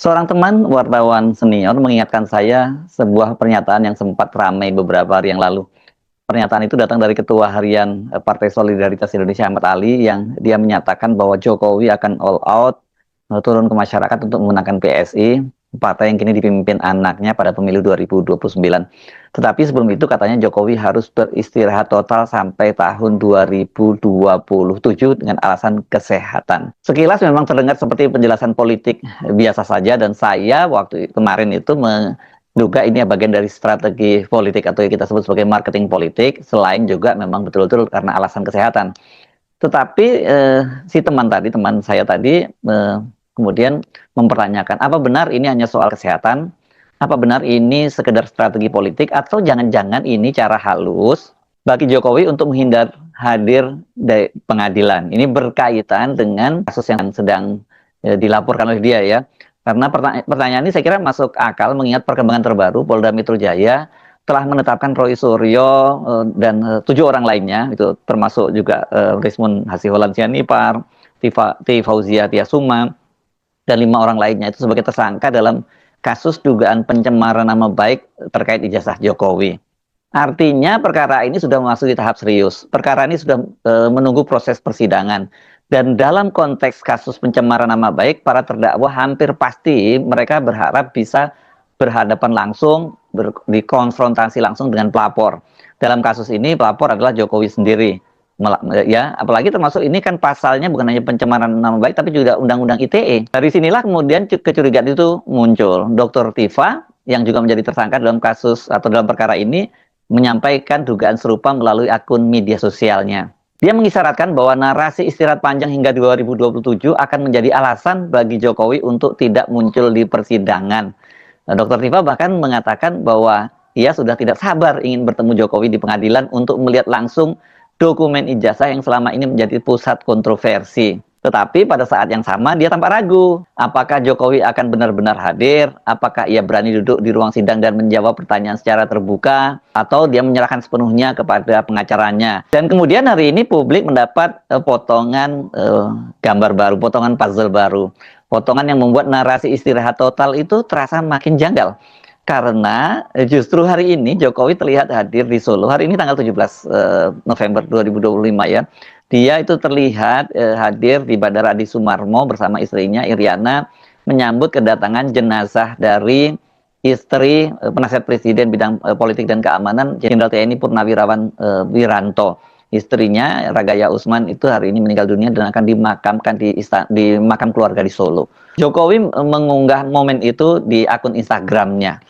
Seorang teman wartawan senior mengingatkan saya sebuah pernyataan yang sempat ramai beberapa hari yang lalu. Pernyataan itu datang dari Ketua Harian Partai Solidaritas Indonesia Ahmad Ali yang dia menyatakan bahwa Jokowi akan all out turun ke masyarakat untuk memenangkan PSI, partai yang kini dipimpin anaknya pada pemilu 2029. Tetapi sebelum itu katanya Jokowi harus beristirahat total sampai tahun 2027 dengan alasan kesehatan. Sekilas memang terdengar seperti penjelasan politik biasa saja, dan saya waktu kemarin itu menduga ini bagian dari strategi politik atau yang kita sebut sebagai marketing politik, selain juga memang betul-betul karena alasan kesehatan. Tetapi si teman saya tadi kemudian mempertanyakan, apa benar ini hanya soal kesehatan? Apa benar ini sekedar strategi politik, atau jangan-jangan ini cara halus bagi Jokowi untuk menghindar hadir dari pengadilan? Ini berkaitan dengan kasus yang sedang dilaporkan oleh dia ya. Karena pertanyaan ini saya kira masuk akal mengingat perkembangan terbaru. Polda Metro Jaya telah menetapkan Roy Suryo dan 7 orang lainnya, itu termasuk juga Rismun Hasiholan Sianipar, T. Fauzia Tiasuma, dan 5 orang lainnya itu sebagai tersangka dalam kasus dugaan pencemaran nama baik terkait ijazah Jokowi. Artinya perkara ini sudah masuk di tahap serius. Perkara ini sudah menunggu proses persidangan. Dan dalam konteks kasus pencemaran nama baik, para terdakwa hampir pasti mereka berharap bisa berhadapan langsung, dikonfrontasi langsung dengan pelapor. Dalam kasus ini pelapor adalah Jokowi sendiri. Ya, apalagi termasuk ini kan pasalnya bukan hanya pencemaran nama baik tapi juga Undang-Undang ITE. Dari sinilah kemudian kecurigaan itu muncul. Dr. Tifa yang juga menjadi tersangka dalam kasus atau dalam perkara ini menyampaikan dugaan serupa melalui akun media sosialnya. Dia mengisyaratkan bahwa narasi istirahat panjang hingga 2027 akan menjadi alasan bagi Jokowi untuk tidak muncul di persidangan. Dr. Tifa bahkan mengatakan bahwa ia sudah tidak sabar ingin bertemu Jokowi di pengadilan untuk melihat langsung dokumen ijazah yang selama ini menjadi pusat kontroversi. Tetapi pada saat yang sama dia tampak ragu, apakah Jokowi akan benar-benar hadir, apakah ia berani duduk di ruang sidang dan menjawab pertanyaan secara terbuka, atau dia menyerahkan sepenuhnya kepada pengacaranya. Dan kemudian hari ini publik mendapat potongan gambar baru, potongan puzzle baru, potongan yang membuat narasi istirahat total itu terasa makin janggal. Karena justru hari ini Jokowi terlihat hadir di Solo. Hari ini tanggal 17 November 2025 ya. Dia itu terlihat hadir di Bandara Adi Sumarmo bersama istrinya Iriana menyambut kedatangan jenazah dari istri penasihat presiden bidang politik dan keamanan Jenderal TNI Purnawirawan Wiranto. Istrinya Ragaya Usman itu hari ini meninggal dunia dan akan dimakamkan di makam keluarga di Solo. Jokowi mengunggah momen itu di akun Instagramnya.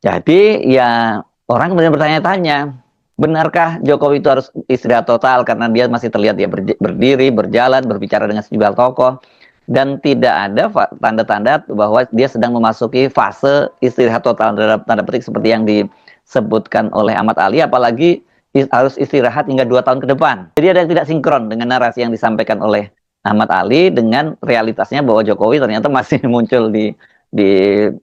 Jadi ya orang kemudian bertanya-tanya, benarkah Jokowi itu harus istirahat total karena dia masih terlihat dia berdiri, berjalan, berbicara dengan sejumlah tokoh, dan tidak ada tanda-tanda bahwa dia sedang memasuki fase istirahat total dalam tanda petik seperti yang disebutkan oleh Ahmad Ali, apalagi harus istirahat hingga 2 tahun ke depan. Jadi ada yang tidak sinkron dengan narasi yang disampaikan oleh Ahmad Ali dengan realitasnya bahwa Jokowi ternyata masih muncul di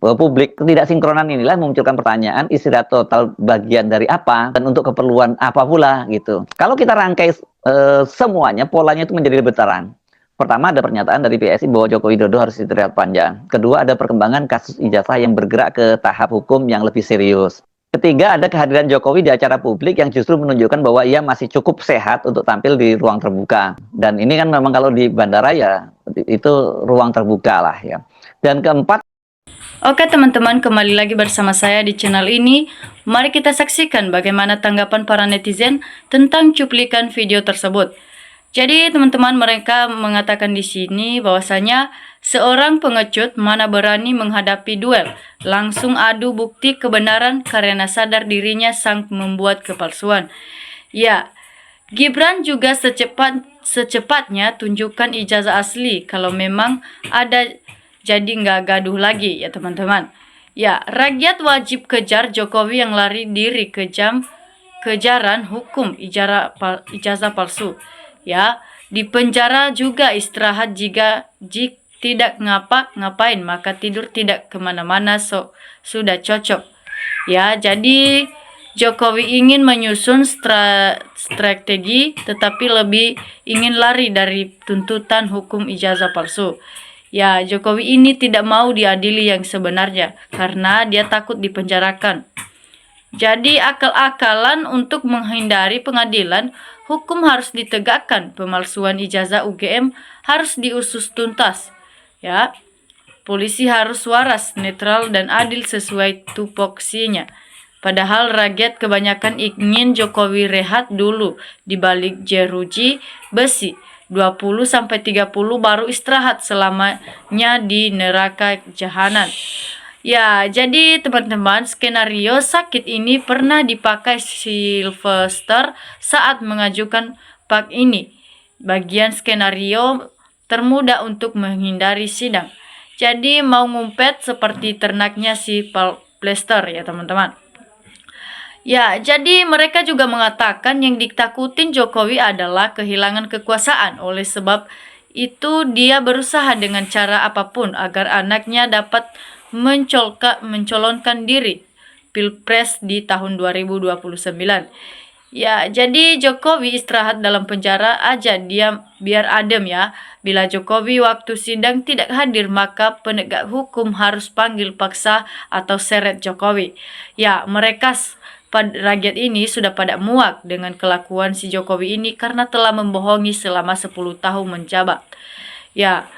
publik. Ketidaksinkronan inilah memunculkan pertanyaan, istirahat total bagian dari apa dan untuk keperluan apa pula gitu. Kalau kita rangkai semuanya, polanya itu menjadi lebih terang. Pertama, ada pernyataan dari PSI bahwa Joko Widodo harus istirahat panjang. Kedua, ada perkembangan kasus ijazah yang bergerak ke tahap hukum yang lebih serius. Ketiga, ada kehadiran Jokowi di acara publik yang justru menunjukkan bahwa ia masih cukup sehat untuk tampil di ruang terbuka. Dan ini kan memang kalau di bandara ya itu ruang terbuka lah ya. Dan keempat, oke teman-teman, kembali lagi bersama saya di channel ini. Mari kita saksikan bagaimana tanggapan para netizen tentang cuplikan video tersebut. Jadi teman-teman, mereka mengatakan di sini bahwasanya seorang pengecut mana berani menghadapi duel, langsung adu bukti kebenaran karena sadar dirinya sang membuat kepalsuan. Ya, Gibran juga secepatnya tunjukkan ijazah asli kalau memang ada, jadi nggak gaduh lagi ya teman-teman. Ya, rakyat wajib kejar Jokowi yang lari diri kejaran hukum ijazah palsu. Ya, di penjara juga istirahat jika tidak ngapa-ngapain maka tidur tidak kemana-mana, sudah cocok. Ya, jadi Jokowi ingin menyusun strategi tetapi lebih ingin lari dari tuntutan hukum ijazah palsu. Ya, Jokowi ini tidak mau diadili yang sebenarnya karena dia takut dipenjarakan. Jadi akal-akalan untuk menghindari pengadilan, hukum harus ditegakkan. Pemalsuan ijazah UGM harus diusut tuntas. Ya, polisi harus waras, netral, dan adil sesuai tupoksinya. Padahal rakyat kebanyakan ingin Jokowi rehat dulu di balik jeruji besi. 20-30 baru istirahat selamanya di neraka jahanam. Ya, jadi teman-teman, skenario sakit ini pernah dipakai Sylvester saat mengajukan pak ini. Bagian skenario termudah untuk menghindari sidang. Jadi mau ngumpet seperti ternaknya si Plester ya teman-teman. Ya, jadi mereka juga mengatakan yang ditakutin Jokowi adalah kehilangan kekuasaan. Oleh sebab itu dia berusaha dengan cara apapun agar anaknya dapat mencolonkan diri Pilpres di tahun 2029. Ya, jadi Jokowi istirahat dalam penjara aja dia biar adem ya. Bila Jokowi waktu sidang tidak hadir, maka penegak hukum harus panggil paksa atau seret Jokowi. Ya, mereka rakyat ini sudah pada muak dengan kelakuan si Jokowi ini karena telah membohongi selama 10 tahun menjabat. Ya,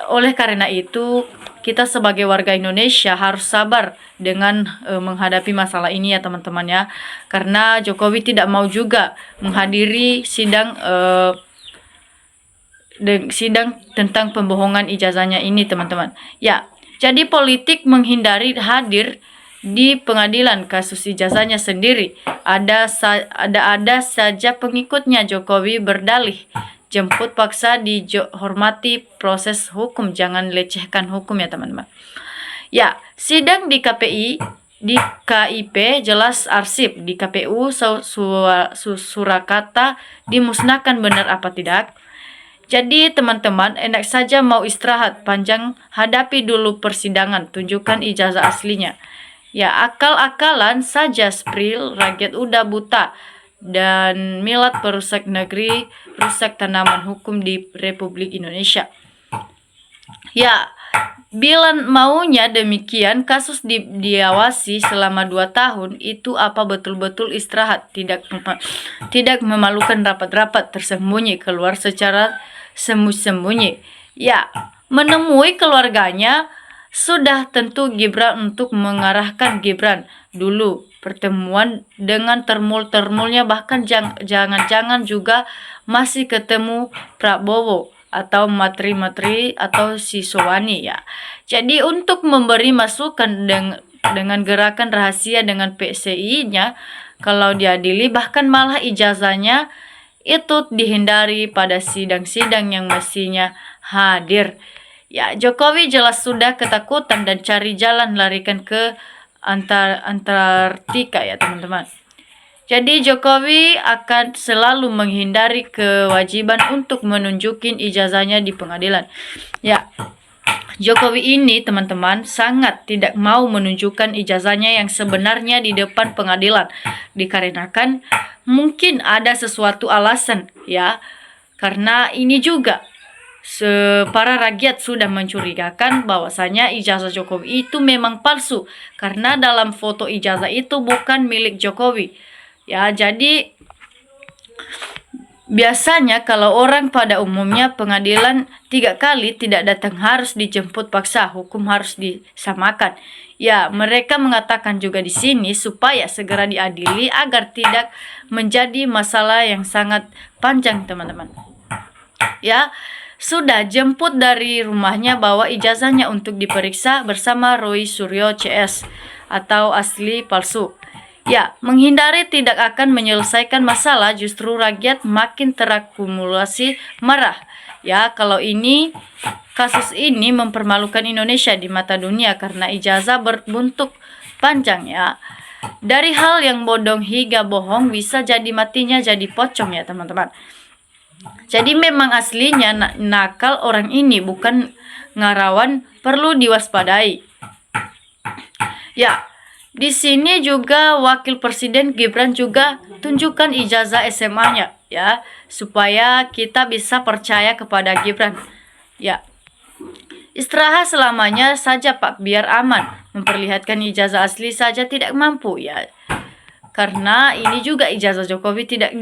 oleh karena itu kita sebagai warga Indonesia harus sabar dengan menghadapi masalah ini ya teman-teman ya. Karena Jokowi tidak mau juga menghadiri sidang tentang pembohongan ijazahnya ini teman-teman. Ya, jadi politik menghindari hadir di pengadilan kasus ijazahnya sendiri. Ada saja pengikutnya Jokowi berdalih jemput paksa, dihormati proses hukum, jangan lecehkan hukum ya teman-teman. Ya, sidang di KIP jelas arsip, di KPU Surakarta dimusnahkan, benar apa tidak? Jadi teman-teman, enak saja mau istirahat panjang, hadapi dulu persidangan, tunjukkan ijazah aslinya. Ya, akal-akalan saja Spril, rakyat udah buta dan milat perusak negeri, rusak tanaman hukum di Republik Indonesia. Ya, bila maunya demikian, kasus diawasi selama 2 tahun itu apa betul-betul istirahat, tidak memalukan rapat-rapat tersembunyi keluar secara sembunyi. Ya, menemui keluarganya sudah tentu Gibran untuk mengarahkan Gibran dulu pertemuan dengan termul-termulnya, bahkan jangan-jangan juga masih ketemu Prabowo atau materi-materi atau si Sowani ya. Jadi untuk memberi masukan dengan gerakan rahasia dengan PCI-nya kalau diadili, bahkan malah ijazahnya itu dihindari pada sidang-sidang yang mestinya hadir. Ya, Jokowi jelas sudah ketakutan dan cari jalan larikan ke Antartika ya teman-teman. Jadi Jokowi akan selalu menghindari kewajiban untuk menunjukin ijazahnya di pengadilan. Ya, Jokowi ini teman-teman sangat tidak mau menunjukkan ijazahnya yang sebenarnya di depan pengadilan, dikarenakan mungkin ada sesuatu alasan ya. Karena ini juga para rakyat sudah mencurigakan bahwasanya ijazah Jokowi itu memang palsu karena dalam foto ijazah itu bukan milik Jokowi. Ya, jadi biasanya kalau orang pada umumnya pengadilan 3 kali tidak datang harus dijemput paksa, hukum harus disamakan. Ya, mereka mengatakan juga di sini supaya segera diadili agar tidak menjadi masalah yang sangat panjang teman-teman. Ya, sudah jemput dari rumahnya, bawa ijazahnya untuk diperiksa bersama Roy Suryo CS atau asli palsu. Ya, menghindari tidak akan menyelesaikan masalah, justru rakyat makin terakumulasi marah. Ya, kalau kasus ini mempermalukan Indonesia di mata dunia karena ijazah berbentuk panjang ya. Dari hal yang bodong hingga bohong bisa jadi matinya jadi pocong ya teman-teman. Jadi memang aslinya nakal orang ini, bukan ngarawan, perlu diwaspadai. Ya, di sini juga Wakil Presiden Gibran juga tunjukkan ijazah SMA-nya ya, supaya kita bisa percaya kepada Gibran. Ya. Istirahat selamanya saja Pak, biar aman. Memperlihatkan ijazah asli saja tidak mampu ya. Karena ini juga ijazah Jokowi tidak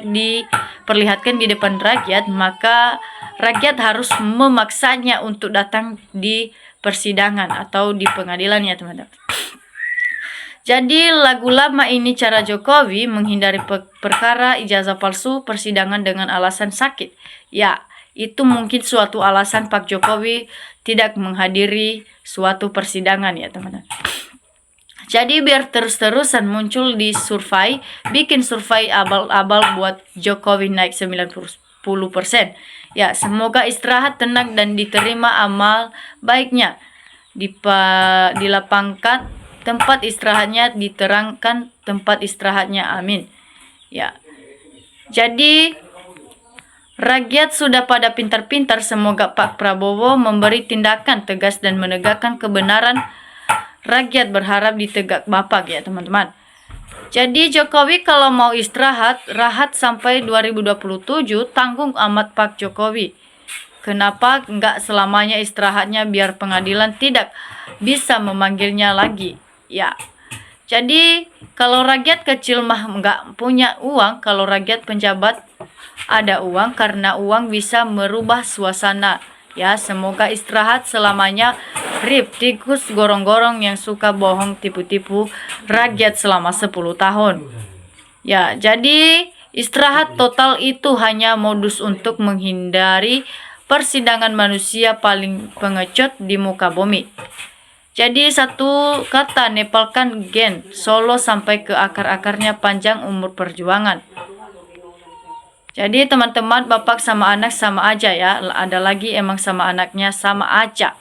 diperlihatkan di depan rakyat, maka rakyat harus memaksanya untuk datang di persidangan atau di pengadilan ya teman-teman. Jadi lagu lama ini cara Jokowi menghindari perkara ijazah palsu persidangan dengan alasan sakit. Ya, itu mungkin suatu alasan Pak Jokowi tidak menghadiri suatu persidangan ya teman-teman. Jadi biar terus-terusan muncul di survei, bikin survei abal-abal buat Jokowi naik 90%. Ya, semoga istirahat tenang dan diterima amal baiknya. Dilapangkan tempat istirahatnya, diterangkan tempat istirahatnya. Amin. Ya. Jadi rakyat sudah pada pintar-pintar, semoga Pak Prabowo memberi tindakan tegas dan menegakkan kebenaran. Rakyat berharap ditegak Bapak ya teman-teman. Jadi Jokowi kalau mau istirahat, rahat sampai 2027, tanggung amat Pak Jokowi. Kenapa nggak selamanya istirahatnya biar pengadilan tidak bisa memanggilnya lagi? Ya, jadi kalau rakyat kecil mah nggak punya uang, kalau rakyat penjabat ada uang karena uang bisa merubah suasana. Ya, semoga istirahat selamanya. Rip tikus gorong-gorong yang suka bohong tipu-tipu rakyat selama 10 tahun. Ya, jadi istirahat total itu hanya modus untuk menghindari persidangan manusia paling pengecut di muka bumi. Jadi satu kata, nepalkan gen Solo sampai ke akar-akarnya, panjang umur perjuangan. Jadi teman-teman, bapak sama anak sama aja ya. Ada lagi emang sama anaknya sama aja.